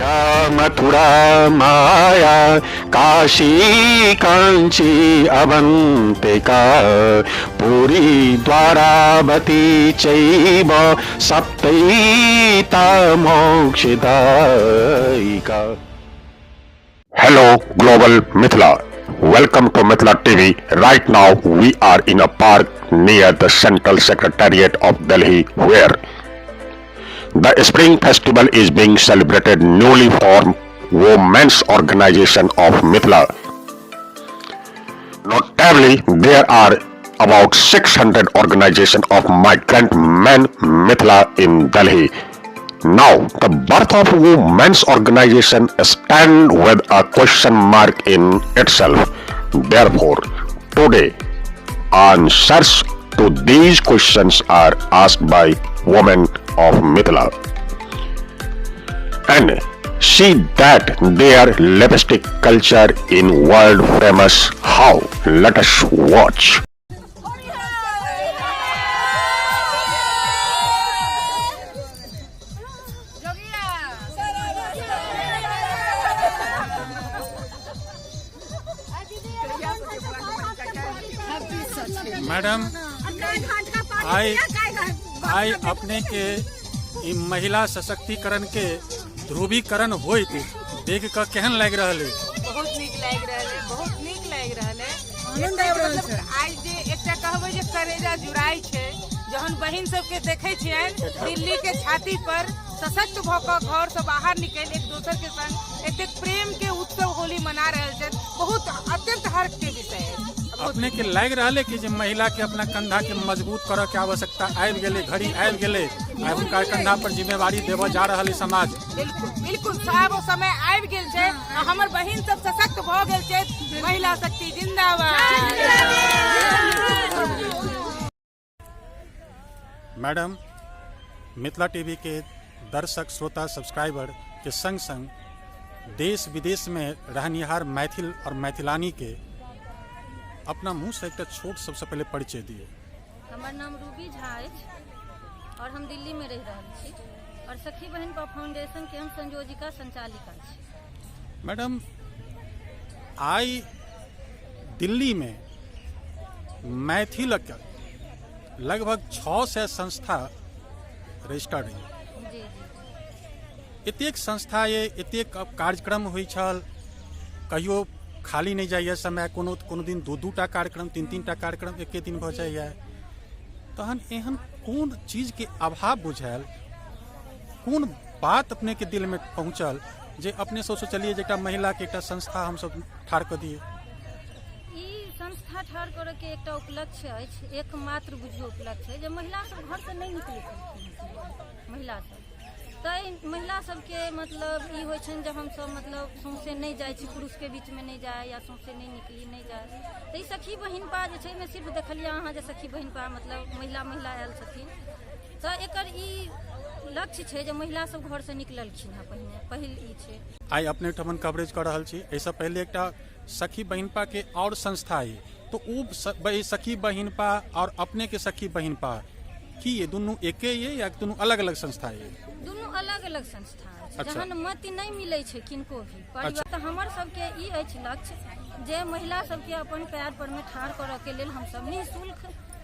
मथुरा माया काशी कांची अवंतिका पुरी द्वारावती चैव सप्तैता मोक्षदायिका। Hello global Mithila, welcome to Mithila TV. Right now we are in a park near the Central Secretariat of Delhi where the Spring Festival is being celebrated. Newly formed Women's Organization of Mithila. Notably, there are about 600 organizations of migrant men Mithila in Delhi. Now, the birth of Women's Organization stand with a question mark in itself. Therefore, today, answers to these questions are asked by women of Mithila, and see that their lipstick culture in world famous. How? Let us watch. Madam, आई अपने के महिला सशक्तिकरण के ध्रुवीकरण होई थी देख कर केहन लग रहा है? बहुत नीक लग रहा है, बहुत नीक लग रहा है। मतलब आज जे एकटा कहबै जे करेजा जुड़ाई छै, जहन बहिन सबके देखै छियन दिल्ली के छाती पर सशक्त भ क घर से बाहर निकल एक दोसर के संग एते प्रेम के उत्सव होली मना रहल छै, बहुत अत्यंत हर्ष के विषय है। अपने के लग रहा है कि जे महिला के अपना कंधा के मजबूत करे के आवश्यकता आबि गेलै, घड़ी आबि गेलै, आ हुनका कंधा पर जिम्मेवारी देबऽ जा रहल है समाज। बिल्कुल बिल्कुल साहब, वो समय आबि गेल छै, हमर बहिन सब सशक्त भ गेल छै। महिला शक्ति जिंदाबाद। मैडम, मिथिला टीवी के दर्शक श्रोता सब्सक्राइबर के संग संग देश विदेश में रहनिहार मैथिल और मैथिलानी के अपना मुंह से एक छोट सबसे पहले परिचय दिए। हमार नाम रूबी झा है और हम दिल्ली में रह रहा छी और सखी बहन पा फाउंडेशन के हम संयोजिका संचालिका छी। मैडम, आई दिल्ली में मैथिल लगभग 600 संस्था रजिस्टर्ड है। जी जी। एतेक संस्था ये एतेक कार्यक्रम होइ छल, कहियो खाली नहीं जाइए समय, कोनो दिन दू टा कार्यक्रम, तीन टा कार्यक्रम एके दिन भ जाइए। तहन एहन कोन चीज के अभाव बुझायल, कोन बात अपने के दिल में पहुँचल जे अपने से सोचलिए जे महिला के एक संस्था हम सब ठाढ़ कर दिए? संस्था ठाढ़ करे के एक उपलक्ष्य अछि, एकमात्र बुझियो उपलक्ष्य है जे महिला सब घर से नहीं निकले छथिन। महिला सब तो महिला सबके मतलब ई होइ छन जब हम सब मतलब सौंसे नहीं जाए छी, पुरुष के बीच में नहीं जाए या सौंसे नहीं निकली नहीं जाए, तो ई सखी बहिन पा जे छै, मैं सिर्फ देखलिए अहाँ जे सखी बहिन पा मतलब महिला आयल छथिन, तो एकर ई लक्ष्य छै जे महिला सब घर से निकललखिन हँ। पहिल ई छै। आई अपने ठमन कवरेज कर रहल छी। ऐसा पहले एकटा सखी बहिनपा के और संस्था है, तो वो सखी बहिनपा और अपने के सखी बहिनपा की ये दोनों एके ये या दोनों अलग अलग संस्था है? दोनों अलग अलग संस्था है। अच्छा। जहन मत नहीं मिले छै किनको भी परिवार, तो हमर सबके ई अछि लक्ष्य जे महिला सबके अपन पैर पर में ठाढ़ करऽ के लेल हम सब निःशुल्क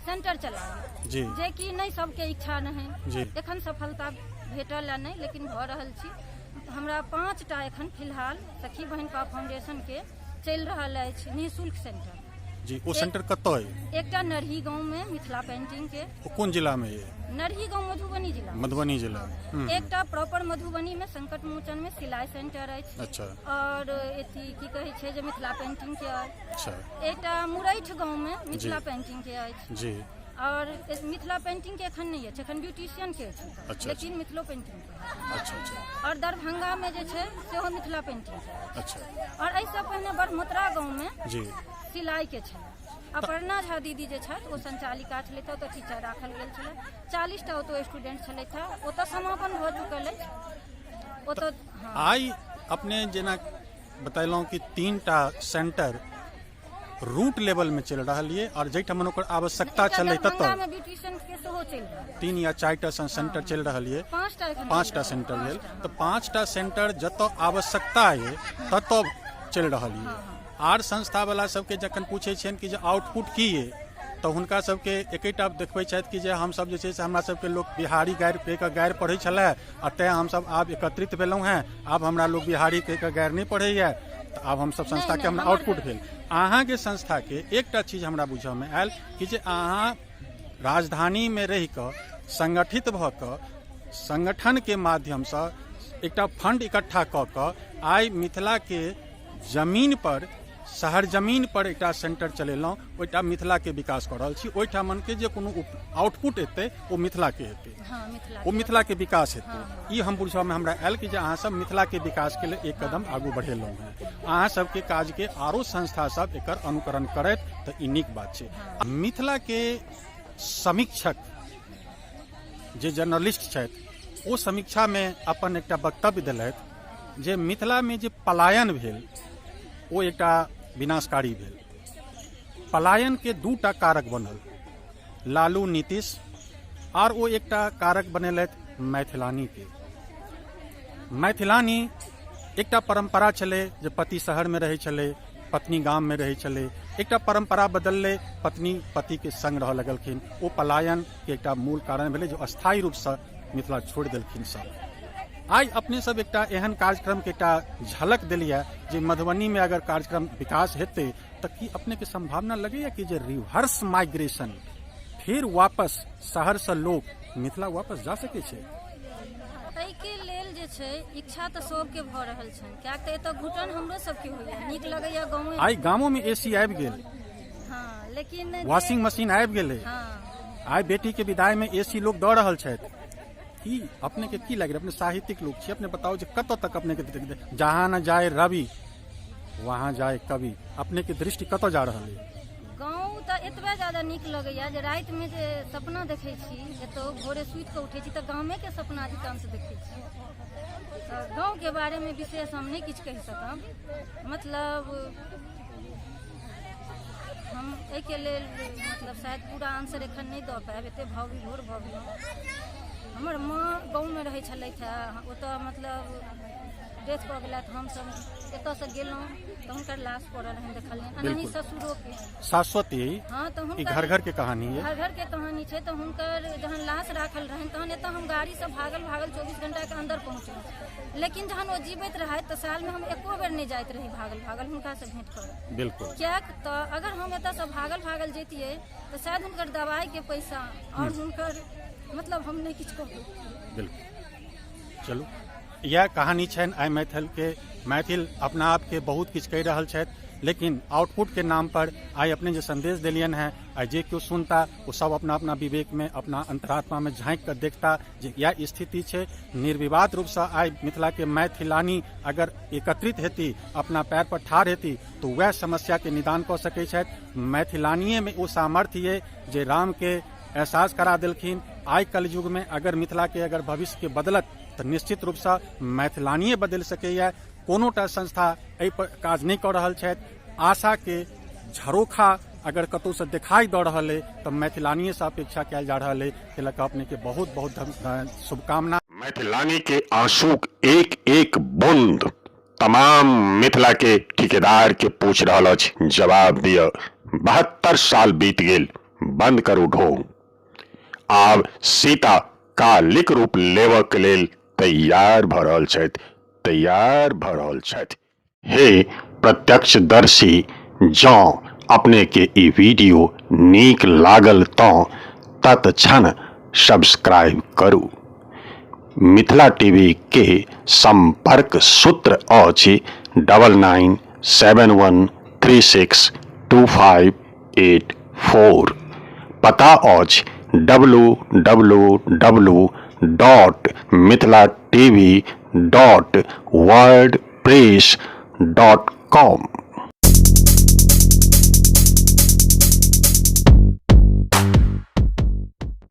सेंटर चलाबी, जे कि नहीं सबके इच्छा नहीं, एखन सफलता भेटल है नहीं, लेकिन भ रहल छी। हमरा 5 टा एखन फिलहाल सखी बहन पा फाउंडेशन के चल रहा है निःशुल्क सेंटर। जी, वो सेंटर कत है? एकटा नरही गांव में मिथिला पेंटिंग के। कौन जिला में ये? नरही गांव मधुबनी जिला। मधुबनी जिला। एकटा प्रॉपर मधुबनी में संकट मोचन में सिलाई सेंटर है। अच्छा। और एथी की कहे छे जे मिथिला पेंटिंग के है। अच्छा। एकटा मुरैठ गांव में मिथिला पेंटिंग के है। जी। और मिथिला पेंटिंग के एखन नहीं है, एखन ब्यूटिशियन के है। अच्छा। लेकिन मिथिलो पेंटिंग के। अच्छा अच्छा। और दरभंगा में जे छे सेहो मिथिला पेंटिंग के। अच्छा। और ऐसा पहले बरमोतरा गांव में जी सिलाई के छे। अपर्णा झा दीदी जे छथि ओ संचालिका छलै, तो टीचर राखल गेल छलै। 40 टा ओतो स्टूडेंट छलै था, ओतो समापन भ चुकल अछि। ओतो आई अपने जेना बतैलहुँ कि 3 टा सेंटर रूट लेवल में चल रहा है और जैठमन ओकर आवश्यकता चले तब 3 या 4टा सेंटर चल रहा है, 5टा सेंटर भेल, तो 5टा सेंटर जतऽ आवश्यकता है ततऽ चल रहा है। आर संस्था वाला सबके जखन पूछे छियन कि जे आउटपुट की है तो हुनका सबके एकेटा देखबै छथि कि जे हमसब जे छै से हमरा सबके लोग बिहारी गारि पे के गारि पढ़ै छलै आ तेँ हमसब आब एकत्रित भेलहुँ हैं, आब हमरा लोग बिहारी के गारि नहीं पढ़ैया, तो आब हमसब संस्था के हमरा आउटपुट भेल। अहाँ के संस्था के एकटा चीज हमरा बुझऽ में आयल कि जे अहाँ राजधानी में रहि कऽ संगठित भऽ कऽ संगठन के माध्यम से एकटा फंड इकट्ठा कऽ कऽ आइ मिथिला के जमीन पर शहर जमीन पर एकटा सेंटर चलेलहुँ, ओइटा मिथिला के विकास कऽ रहल छी। ओइठामन के जे कोनो आउटपुट एतै ओ मिथिला के हेतै, ओ मिथिला के विकास हेतै। ई हम बुझऽ में हमरा आयल कि जे अहाँ सब मिथिला के विकास के लिए एक कदम आगू बढ़ेलहुँ हैं। अहाँ सबके काज के आरो संस्था सब एकर अनुकरण करैत तऽ ई नीक बात छै। मिथिला के समीक्षक जे जर्नलिस्ट छथि ओ समीक्षा में अपन एकटा वक्तव्य देलथि जे मिथिला में जे पलायन भेल ओ एकटा विनाशकारी भेल। पलायन के 2टा कारक बनल, लालू नीतीश, और वो एकटा कारक बनेलथि मैथिलानी के। मैथिलानी एकटा परंपरा छलै जे पति शहर में रहै छलै, पत्नी गाम में रहै छलै, एकटा परंपरा बदललै, पत्नी पति के संग रहऽ लगलखिन। ओ पलायन के एकटा मूल कारण भेलै जो अस्थायी रूप से मिथिला छोड़ देलखिन सब। आज अपने सब एकटा एहन कार्यक्रम के एकटा झलक देलिए जे मधुबनी में अगर कार्यक्रम विकास हेतै तऽ की अपने के संभावना लगैया कि जे रिवर्स माइग्रेशन फिर वापस शहर से लोग मिथिला वापस जा सकै छै? एहि के लेल जे छै इच्छा तऽ सबके भऽ रहल छनि, कियाक तऽ एतऽ घुटन हमरो सबके होइया, नीक लगैया गाँव में। आइ गामों में एसी आबि गेल, हाँ, लेकिन वॉशिंग मशीन आबि गेलै, आइ बेटी के विदाई में एसी लोग दऽ रहल छथि। की अपने के की लग रहा है? अपने साहित्यिक लोग छी, अपने बताओ जे कतऽ तक अपने के जहाँ न जाए रवि वहाँ जाए कवि, अपने के दृष्टि कतऽ जा रहल है? गाँव तऽ एतबे ज्यादा नीक लगैया जे राति में जे सपना देखै छी, एतऽ भोरे सुति कऽ उठै छी तऽ गाँवे के सपना अधिकांश देखै छी। तऽ गाँव के बारे में विशेष हम नहीं किछु कहि सकब, मतलब हम एहि के लेल मतलब शायद पूरा आंसर एखन नहीं दऽ पाएब, एते भावविभोर भऽ गेलहुँ। हमर माँ गाँव में रहै छलथि है, ओतऽ मतलब डेथ भऽ गेला तऽ हमसब एतऽ से गेलहुँ तऽ हुनकर लाश पड़ल रहनि, देखलियनि। अनही ससुरो के शाश्वती, हाँ, तो हुनकर घर घर के कहानी है, घर के कहानी छै। तऽ हुनकर जहन लाश राखल रहनि तहन एतऽ हम गाड़ी से भागल 24 घंटा के अंदर पहुँचलहुँ, लेकिन जहन वो जीवित रहथि तऽ साल में हम एको बेर नहीं जाइत रही भागल हुनका से भेंट करऽ। बिल्कुल, कियाक तऽ अगर हम एतऽ से भागल जैतियै तऽ शायद हुनकर दवाई के पैसा और हुनकर मतलब हम नहीं किछु कहबै। बिल्कुल, चलू यह कहानी छनि आइ मैथिल अपना आप के बहुत किछु कहि रहल छथि, लेकिन आउटपुट के नाम पर आइ अपने जो संदेश दिलियन है, आइ जे क्यों सुनता वो सब अपना अपना विवेक में, अपना अंतरात्मा में झाँक कर देखता जे यह स्थिति है। निर्विवाद रूप से आइ मिथिला के मैथिलानी अगर एकत्रित हेती, अपना पैर पर ठाढ़ हेती तो वह समस्या के निदान कऽ सकै छथि। मैथिलानिये में वो सामर्थ्य है जे राम के एहसास करा देलखिन। आइ कलयुग में अगर मिथिला के अगर भविष्य के बदलत तो निश्चित रूप से मैथिलानिये बदल सकैया। कोनोटा संस्था एहि पर काज नहीं कर रहल छथि। आशा के झरोखा अगर कतौ से दिखाई दऽ रहल है तो मैथिलानिये से अपेक्षा कयल जा रहल है। एहि लऽ कऽ अपने के बहुत बहुत शुभकामना। मैथिलानी के आंसू एक एक बूंद तमाम मिथिला के ठेकेदार के पूछ रहल अछि, जवाब दिय। 72 साल बीत गेल, बंद करू ढोंग। आब सीता कालिक रूप लेबऽ के लेल तैयार भऽ रहल छथि। हे प्रत्यक्षदर्शी, जँ अपने के ई वीडियो नीक लागल तऽ तत्क्षण सब्सक्राइब करू। मिथिला टीवी के संपर्क सूत्र अछि 9971362584। पता अछि www.mithilatv.wordpress.com।